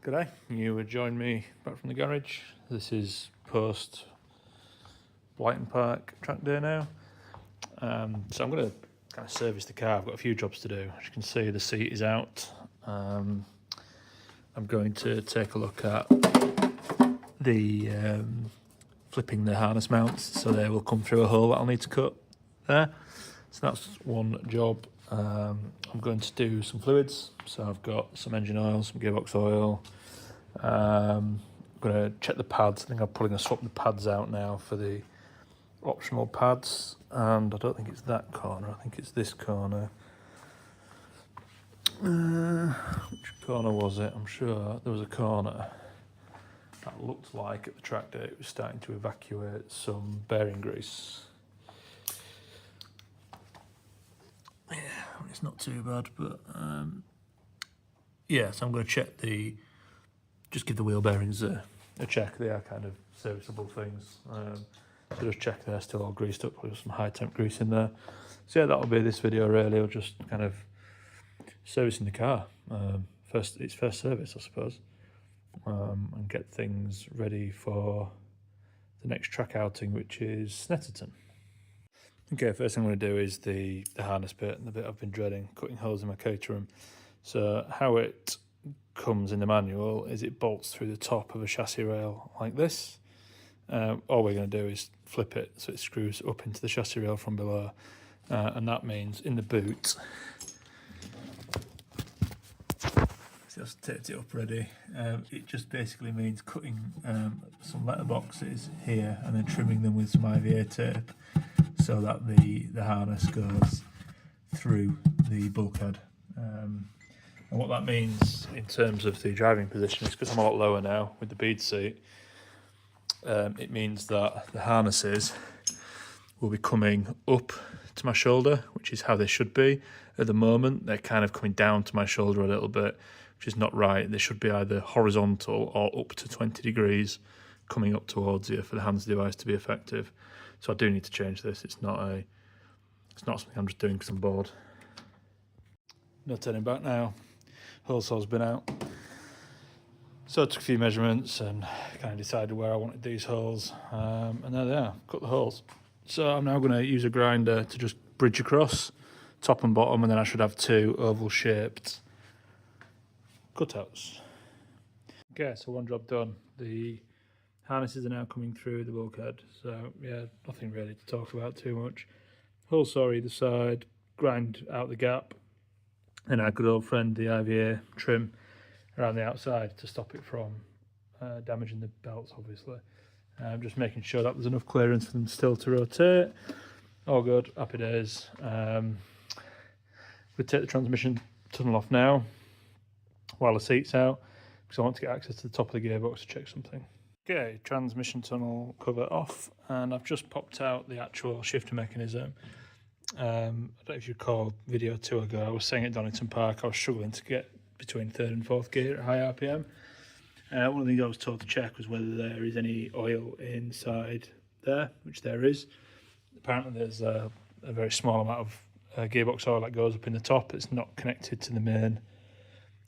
G'day, you would join me back from the garage. This is post Blighton Park track day now. So I'm going to kind of service the car. I've got a few jobs to do. As you can see, the seat is out. I'm going to take a look at the flipping the harness mounts, so they will come through a hole that I'll need to cut there. So that's one job. I'm going to do some fluids, so I've got some engine oil, some gearbox oil. I'm going to check the pads. I think I'm probably going to swap the pads out now for the optional pads, and I don't think it's that corner, I think it's this corner. Which corner was it? I'm sure there was a corner that looked like at the track day it was starting to evacuate some bearing grease. Yeah, it's not too bad, but yeah, so I'm going to check just give the wheel bearings a check. They are kind of serviceable things. So just check they're still all greased up, with some high temp grease in there. So yeah, that'll be this video really, or just kind of servicing the car. It's first service, I suppose, and get things ready for the next track outing, which is Snetterton. Okay, first thing I'm going to do is the harness bit, and the bit I've been dreading, cutting holes in my Caterham. So how it comes in the manual is it bolts through the top of a chassis rail like this. All we're going to do is flip it so it screws up into the chassis rail from below, and that means in the boot, just taped it up ready. It just basically means cutting some letterboxes here and then trimming them with some IVA tape so that the harness goes through the bulkhead. And what that means in terms of the driving position is, because I'm a lot lower now with the bead seat, it means that the harnesses will be coming up to my shoulder, which is how they should be. At the moment, they're kind of coming down to my shoulder a little bit, which is not right. They should be either horizontal or up to 20 degrees coming up towards you for the hands device to be effective. So I do need to change this. It's not something I'm just doing because I'm bored. No turning back now. Hole saw's been out. So I took a few measurements and kind of decided where I wanted these holes, and there they are, cut the holes. So I'm now going to use a grinder to just bridge across, top and bottom, and then I should have two oval shaped cutouts. Okay, so one job done. The harnesses are now coming through the bulkhead, so yeah, nothing really to talk about too much. Hole saw either side, grind out the gap, and our good old friend the IVA trim around the outside to stop it from damaging the belts, obviously. Just making sure that there's enough clearance for them still to rotate. All good, happy days. We'll take the transmission tunnel off now while the seat's out, because I want to get access to the top of the gearbox to check something. Okay, transmission tunnel cover off, and I've just popped out the actual shifter mechanism. I don't know if you recall video 2 ago, I was saying at Donington Park I was struggling to get between 3rd and 4th gear at high RPM. One of the things I was told to check was whether there is any oil inside there, which there is. Apparently there's a very small amount of gearbox oil that goes up in the top. It's not connected to the main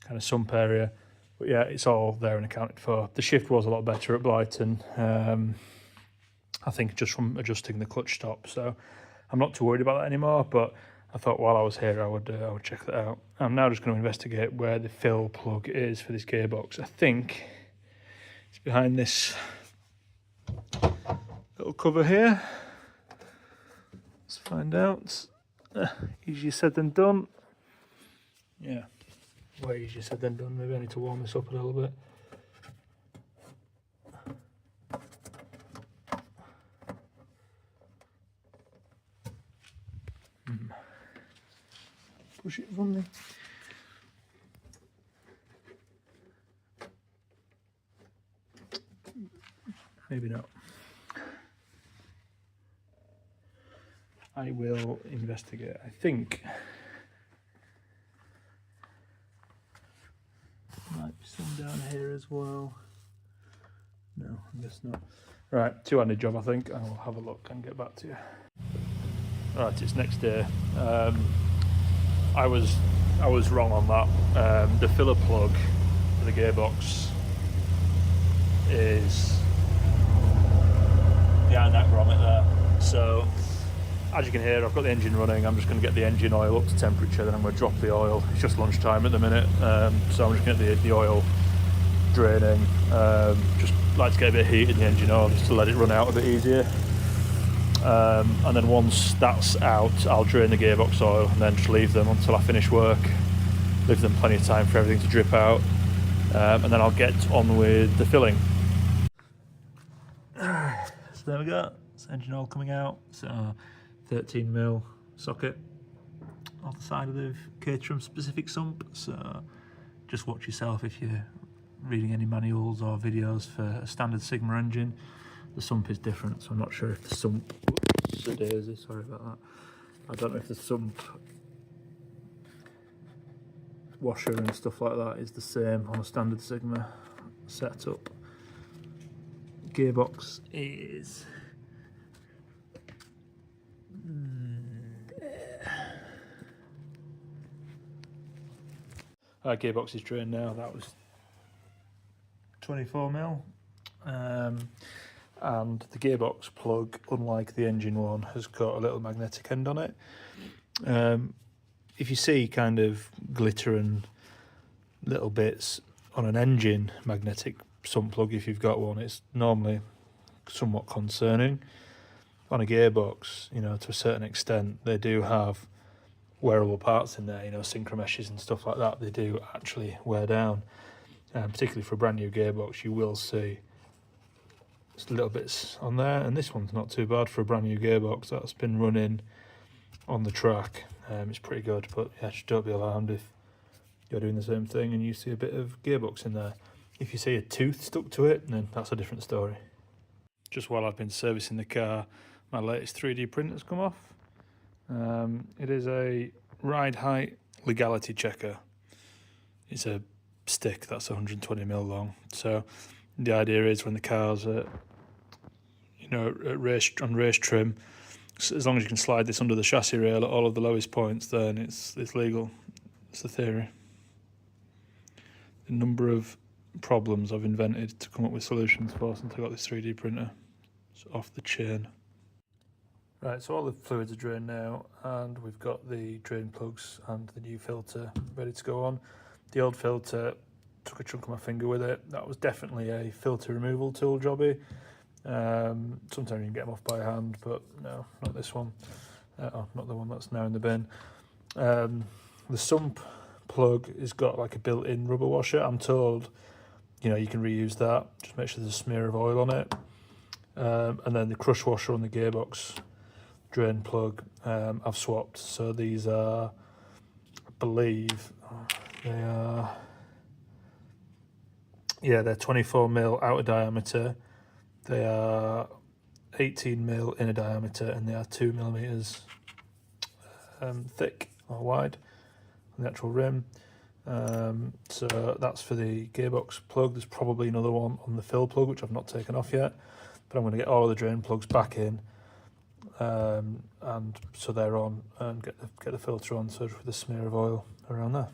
kind of sump area, but yeah, it's all there and accounted for. The shift was a lot better at Blighton, I think just from adjusting the clutch stop, so I'm not too worried about that anymore, but I thought while I was here I would check that out. I'm now just going to investigate where the fill plug is for this gearbox. I think it's behind this little cover here. Let's find out. Easier said than done. Yeah, way easier said than done. Maybe I need to warm this up a little bit. Push it from me. Maybe not. I will investigate. I think might be some down here as well. No, I guess not. Right, two-handed job, I think. I will have a look and get back to you. Right, it's next day. I was wrong on that. The filler plug for the gearbox is behind that grommet there. So as you can hear, I've got the engine running. I'm just going to get the engine oil up to temperature, then I'm going to drop the oil. It's just lunchtime at the minute, so I'm just going to get the oil draining. Just like to get a bit of heat in the engine oil just to let it run out a bit easier. And then once that's out, I'll drain the gearbox oil and then just leave them until I finish work. Leave them plenty of time for everything to drip out, and then I'll get on with the filling. So there we go, it's engine oil coming out. So 13mm socket off the side of the Caterham specific sump, so just watch yourself if you're reading any manuals or videos for a standard Sigma engine. The sump is different, so I'm not sure if the sump, sorry about that, I don't know if the sump washer and stuff like that is the same on a standard Sigma setup. Gearbox is gearbox is drained now. That was 24mm, and the gearbox plug, unlike the engine one, has got a little magnetic end on it. If you see kind of glitter and little bits on an engine magnetic sump plug, if you've got one, it's normally somewhat concerning. On a gearbox, you know, to a certain extent, they do have wearable parts in there, you know, synchro meshes and stuff like that. They do actually wear down, particularly for a brand new gearbox. You will see just little bits on there, and this one's not too bad for a brand new gearbox that's been running on the track. It's pretty good, but yeah, just don't be alarmed if you're doing the same thing and you see a bit of gearbox in there. If you see a tooth stuck to it, then that's a different story. Just while I've been servicing the car, my latest 3D printer's come off. It is a ride height legality checker. It's a stick that's 120mm long. So the idea is when the car's at, you know, on race trim, as long as you can slide this under the chassis rail at all of the lowest points, then it's legal. It's the theory. The number of problems I've invented to come up with solutions for since I got this 3D printer. It's off the chain. Right, so all the fluids are drained now, and we've got the drain plugs and the new filter ready to go on. The old filter took a chunk of my finger with it. That was definitely a filter removal tool jobby. Sometimes you can get them off by hand, but no, not this one. Not the one that's now in the bin. The sump plug has got like a built-in rubber washer. I'm told, you know, you can reuse that. Just make sure there's a smear of oil on it. And then the crush washer on the gearbox drain plug, I've swapped. So these are, I believe, they're 24mm outer diameter. They are 18mm inner diameter, and they are 2mm thick or wide on the actual rim. So that's for the gearbox plug. There's probably another one on the fill plug, which I've not taken off yet, but I'm going to get all of the drain plugs back in, and so they're on, and get the filter on, so just with a smear of oil around there.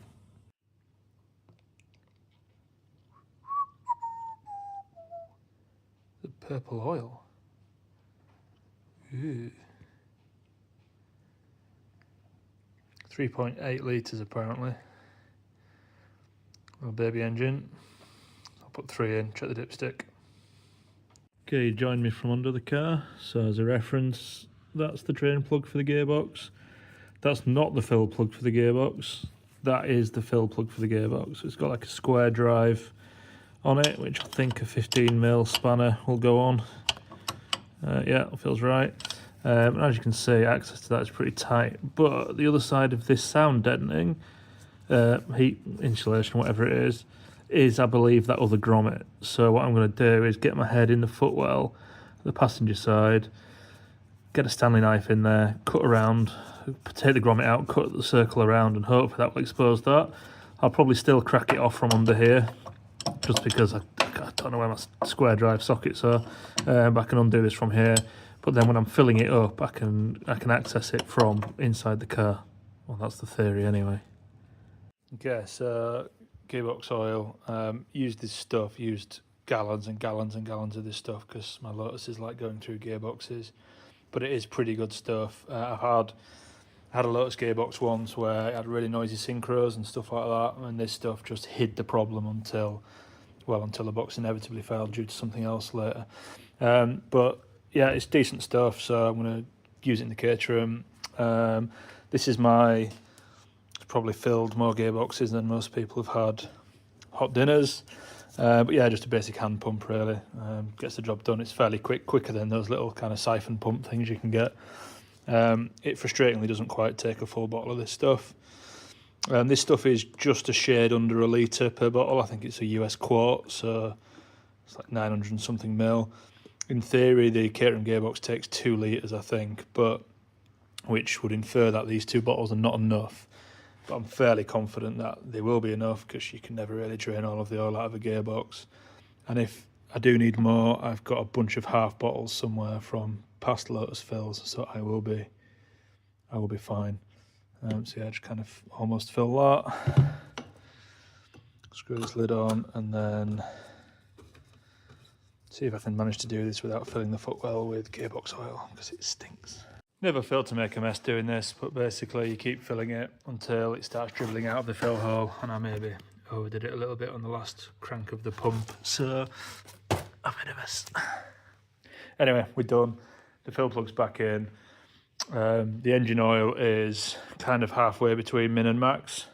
The purple oil. Ooh. 3.8 litres apparently. Little baby engine. I'll put 3 in, check the dipstick. Okay, you joined me from under the car. So as a reference, that's the drain plug for the gearbox. That's not the fill plug for the gearbox. That is the fill plug for the gearbox. It's got like a square drive on it, which I think a 15mm spanner will go on. Yeah, it feels right. And as you can see, access to that is pretty tight. But the other side of this sound deadening, heat insulation, whatever it is I believe that other grommet. So what I'm going to do is get my head in the footwell, the passenger side, get a Stanley knife in there, cut around, take the grommet out, cut the circle around, and hopefully that will expose that. I'll probably still crack it off from under here, just because I don't know where my square drive sockets are, but I can undo this from here. But then when I'm filling it up, I can access it from inside the car. Well, that's the theory anyway. Okay, so gearbox oil. Used this stuff, used gallons and gallons and gallons of this stuff because my Lotus is like going through gearboxes, but it is pretty good stuff. I had a Lotus gearbox once where it had really noisy synchros and stuff like that, and this stuff just hid the problem until the box inevitably failed due to something else later. But yeah, it's decent stuff, so I'm going to use it in the Caterham. This is it's probably filled more gearboxes than most people have had hot dinners. But yeah, just a basic hand pump really. Gets the job done. It's fairly quicker than those little kind of siphon pump things you can get. It frustratingly doesn't quite take a full bottle of this stuff. This stuff is just a shade under a litre per bottle. I think it's a US quart, so it's like 900 and something mil. In theory, the Caterham gearbox takes 2 litres, I think, but which would infer that these 2 bottles are not enough. But I'm fairly confident that they will be enough because you can never really drain all of the oil out of a gearbox. And if I do need more, I've got a bunch of half bottles somewhere from past Lotus fills, so I will be fine. So yeah, just kind of almost fill that. Screw this lid on and then see if I can manage to do this without filling the footwell with gearbox oil because it stinks. Never failed to make a mess doing this, but basically you keep filling it until it starts dribbling out of the fill hole, and I maybe overdid it a little bit on the last crank of the pump, so a bit of a mess. Anyway, we're done. The fill plug's back in. The engine oil is kind of halfway between min and max.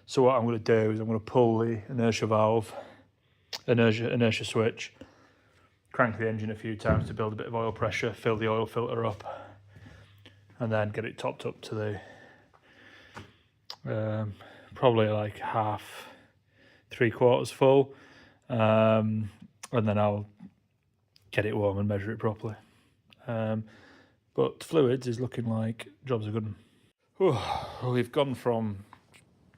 So what I'm going to do is I'm going to pull the inertia switch, crank the engine a few times to build a bit of oil pressure, fill the oil filter up, and then get it topped up to the probably like half, 3/4 full, and then I'll get it warm and measure it properly. But fluids is looking like jobs are good. We've gone from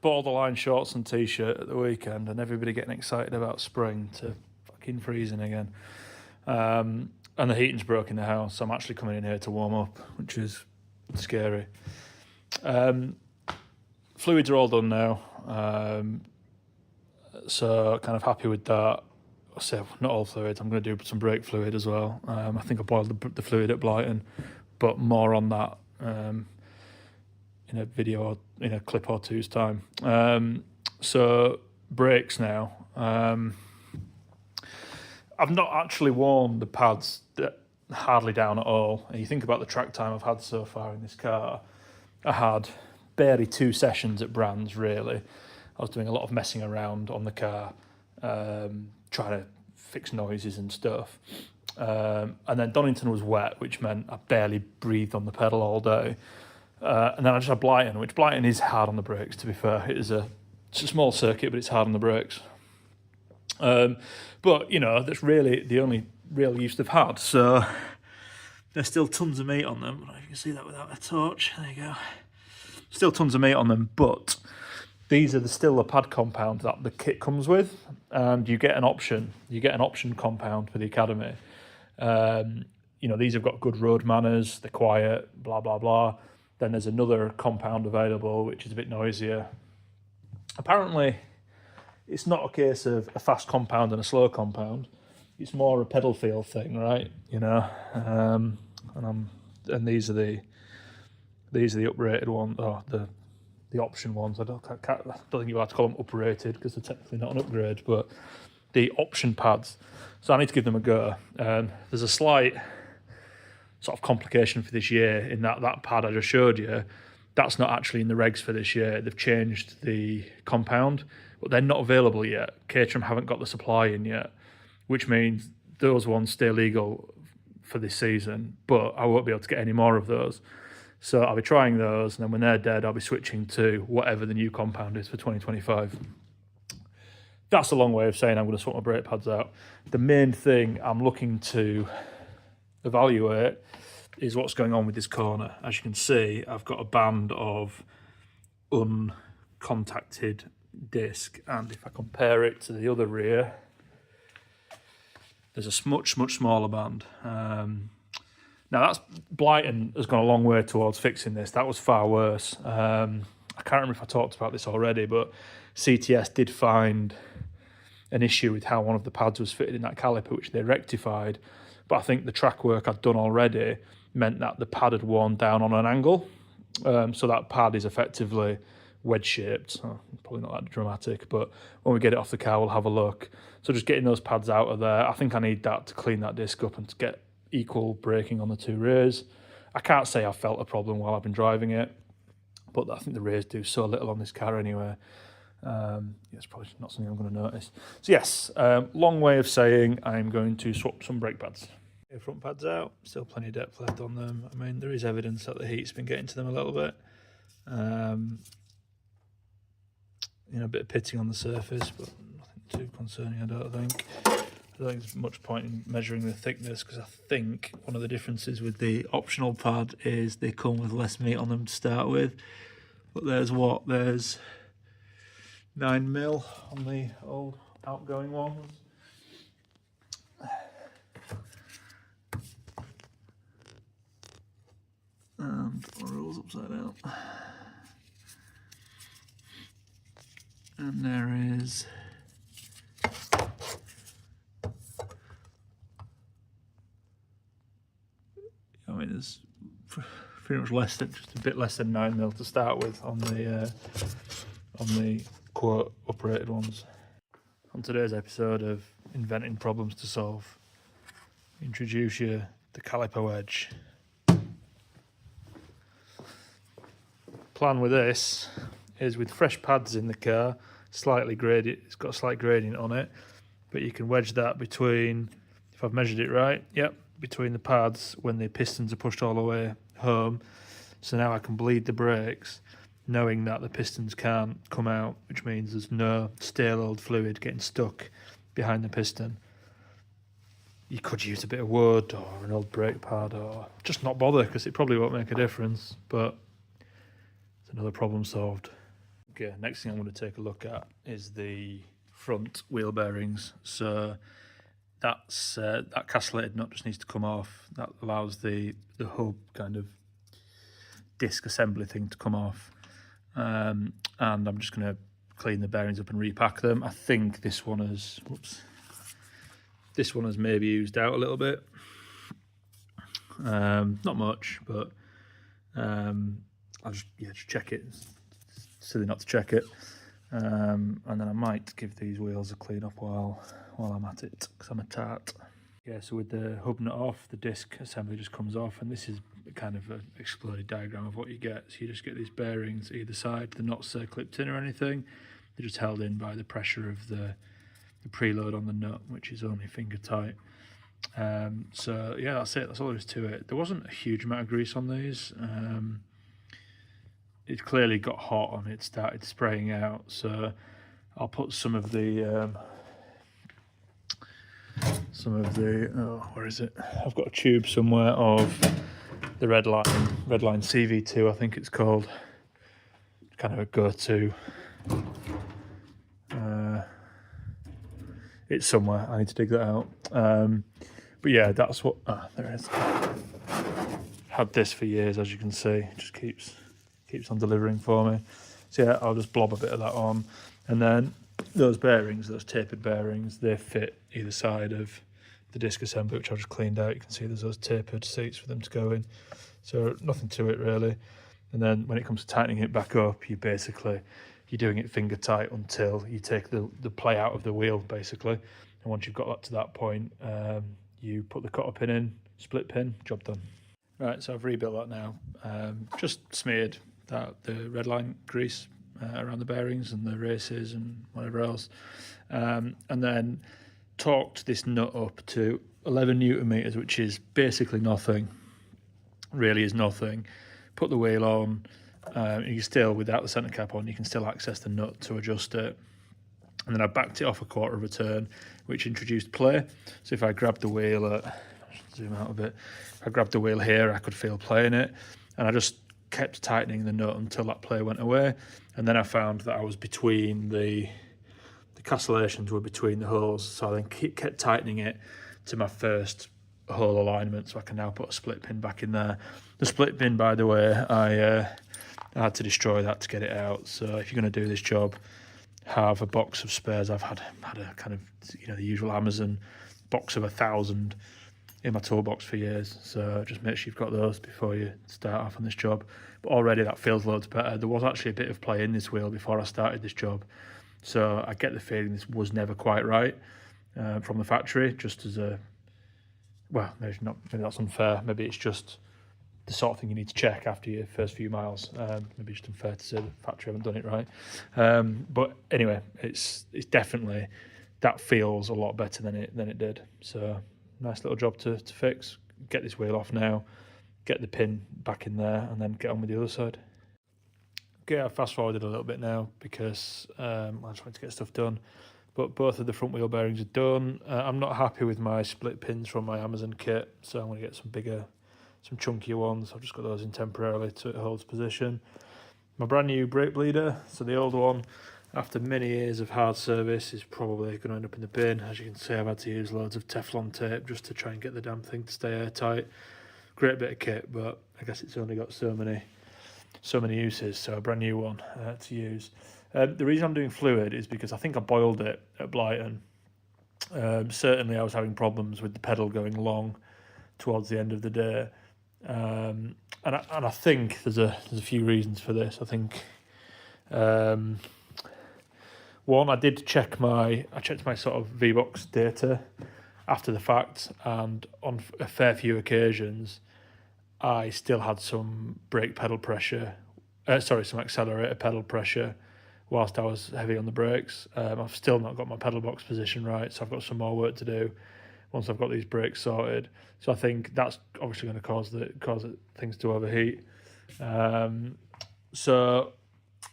borderline shorts and t-shirt at the weekend and everybody getting excited about spring to fucking freezing again. And the heating's broke in the house, so I'm actually coming in here to warm up, which is scary. Fluids are all done now, so kind of happy with that. I say not all fluids, I'm going to do some brake fluid as well. I think I boiled the fluid at Blighton, but more on that in a video or in a clip or two's time. So brakes now. I've not actually worn the pads hardly down at all. And you think about the track time I've had so far in this car. I had barely 2 sessions at Brands, really. I was doing a lot of messing around on the car, trying to fix noises and stuff. And then Donington was wet, which meant I barely breathed on the pedal all day. And then I just had Blighton, which Blighton is hard on the brakes, to be fair. It's a small circuit, but it's hard on the brakes. But, you know, that's really the only real use they've had. So there's still tons of meat on them. I don't know if you can see that without a torch. There you go. Still tons of meat on them, but these are still the pad compound that the kit comes with, and you get an option. You get an option compound for the Academy. You know, these have got good road manners, they're quiet, blah, blah, blah. Then there's another compound available, which is a bit noisier. Apparently, it's not a case of a fast compound and a slow compound. It's more a pedal feel thing, right? You know, and these are the uprated ones, or the option ones. I don't think you're allowed to call them uprated because they're technically not an upgrade, but the option pads. So I need to give them a go. There's a slight sort of complication for this year in that pad I just showed you. That's not actually in the regs for this year. They've changed the compound, but they're not available yet. Caterham haven't got the supply in yet, which means those ones stay legal for this season, but I won't be able to get any more of those. So I'll be trying those, and then when they're dead, I'll be switching to whatever the new compound is for 2025. That's a long way of saying I'm going to swap my brake pads out. The main thing I'm looking to evaluate is what's going on with this corner. As you can see, I've got a band of uncontacted disc, and if I compare it to the other rear, there's a much smaller band. Now Blighton has gone a long way towards fixing this. That was far worse. I can't remember if I talked about this already, but CTS did find an issue with how one of the pads was fitted in that caliper, which they rectified. But I think the track work I'd done already meant that the pad had worn down on an angle. So that pad is effectively wedge-shaped. Oh, probably not that dramatic, but when we get it off the car, we'll have a look. So just getting those pads out of there, I think I need that to clean that disc up and to get equal braking on the two rears. I can't say I felt a problem while I've been driving it, but I think the rears do so little on this car anyway. It's probably not something I'm going to notice. So yes, long way of saying I'm going to swap some brake pads. Front pads out, still plenty of depth left on them. I mean, there is evidence that the heat's been getting to them a little bit. A bit of pitting on the surface, but nothing too concerning, I don't think. I don't think there's much point in measuring the thickness, because I think one of the differences with the optional pad is they come with less meat on them to start with. But there's 9mm on the old outgoing ones. And my rule's upside down. And there is there's pretty much just a bit less than 9mm to start with on the quote uprated ones. On today's episode of Inventing Problems to Solve, introduce you the caliper wedge. Plan with this is with fresh pads in the car, slightly graded, it's got a slight gradient on it, but you can wedge that between, if I've measured it right, yep, between the pads when the pistons are pushed all the way home. So now I can bleed the brakes, knowing that the pistons can't come out, which means there's no stale old fluid getting stuck behind the piston. You could use a bit of wood or an old brake pad, or just not bother, because it probably won't make a difference, but it's another problem solved. Okay, next thing I'm going to take a look at is the front wheel bearings. So that castellated nut just needs to come off. That allows the hub kind of disc assembly thing to come off. And I'm just going to clean the bearings up and repack them. I think this one has maybe used out a little bit. Not much, but I'll just check it. It's silly not to check it. And then I might give these wheels a clean up while I'm at it, because I'm a tart. Yeah, so with the hub nut off, the disc assembly just comes off, and this is kind of an exploded diagram of what you get. So you just get these bearings either side. They're not clipped in or anything. They're just held in by the pressure of the preload on the nut, which is only finger tight. So yeah, that's it. That's all there is to it. There wasn't a huge amount of grease on these. It clearly got hot and it started spraying out. So I'll put some of the where is it? I've got a tube somewhere of the Redline CV2, I think it's called. Kind of a go-to. It's somewhere. I need to dig that out. But yeah, that's what. There it is. Had this for years, as you can see. It just keeps on delivering for me. So yeah, I'll just blob a bit of that on, and then those bearings, those tapered bearings, they fit either side of the disc assembly, which I've just cleaned out. You can see there's those tapered seats for them to go in. So nothing to it really. And then when it comes to tightening it back up, you're doing it finger tight until you take the play out of the wheel, basically. And once you've got that to that point, you put the cotter pin in, split pin, job done. Right, so I've rebuilt that now. Just smeared the Redline grease around the bearings and the races and whatever else. And then torqued this nut up to 11 Newton meters, which is basically nothing. Really is nothing. Put the wheel on. You can still, without the centre cap on, you can still access the nut to adjust it. And then I backed it off a quarter of a turn, which introduced play. So if I grabbed the wheel zoom out a bit. If I grabbed the wheel here, I could feel play in it. And I just kept tightening the nut until that play went away. And then I found that I was between the castellations were between the holes. So I then kept tightening it to my first hole alignment. So I can now put a split pin back in there. The split pin, by the way, I had to destroy that to get it out. So if you're going to do this job, have a box of spares. I've had a kind of, you know, the usual Amazon box of 1,000 in my toolbox for years. So just make sure you've got those before you start off on this job. But already that feels loads better. There was actually a bit of play in this wheel before I started this job. So I get the feeling this was never quite right from the factory, just as a, well, maybe that's unfair. Maybe it's just the sort of thing you need to check after your first few miles. Maybe just unfair to say the factory haven't done it right. But anyway, it's definitely, that feels a lot better than it did. So nice little job to fix. Get this wheel off now, get the pin back in there, and then get on with the other side. Okay, I fast forwarded a little bit now because I just wanted to get stuff done. But both of the front wheel bearings are done. I'm not happy with my split pins from my Amazon kit, so I'm going to get some bigger, some chunkier ones. I've just got those in temporarily so it holds position. My brand new brake bleeder, so the old one, after many years of hard service, is probably going to end up in the bin. As you can see, I've had to use loads of Teflon tape just to try and get the damn thing to stay airtight. Great bit of kit, but I guess it's only got so many uses, so a brand new one to use. The reason I'm doing fluid is because I think I boiled it at Blyton. Certainly I was having problems with the pedal going long towards the end of the day. And I think there's a few reasons for this. I think one, I checked my sort of V-Box data after the fact, and on a fair few occasions I still had some brake pedal pressure, some accelerator pedal pressure whilst I was heavy on the brakes. I've still not got my pedal box position right, so I've got some more work to do once I've got these brakes sorted. So I think that's obviously going to cause things to overheat. So I'm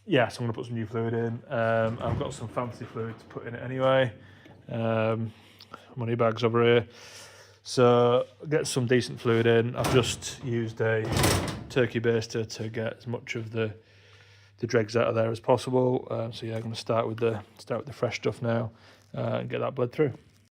going to put some new fluid in. I've got some fancy fluid to put in it anyway. Money bags over here. So get some decent fluid in. I've just used a turkey baster to get as much of the dregs out of there as possible. I'm going to start with the fresh stuff now and get that bled through.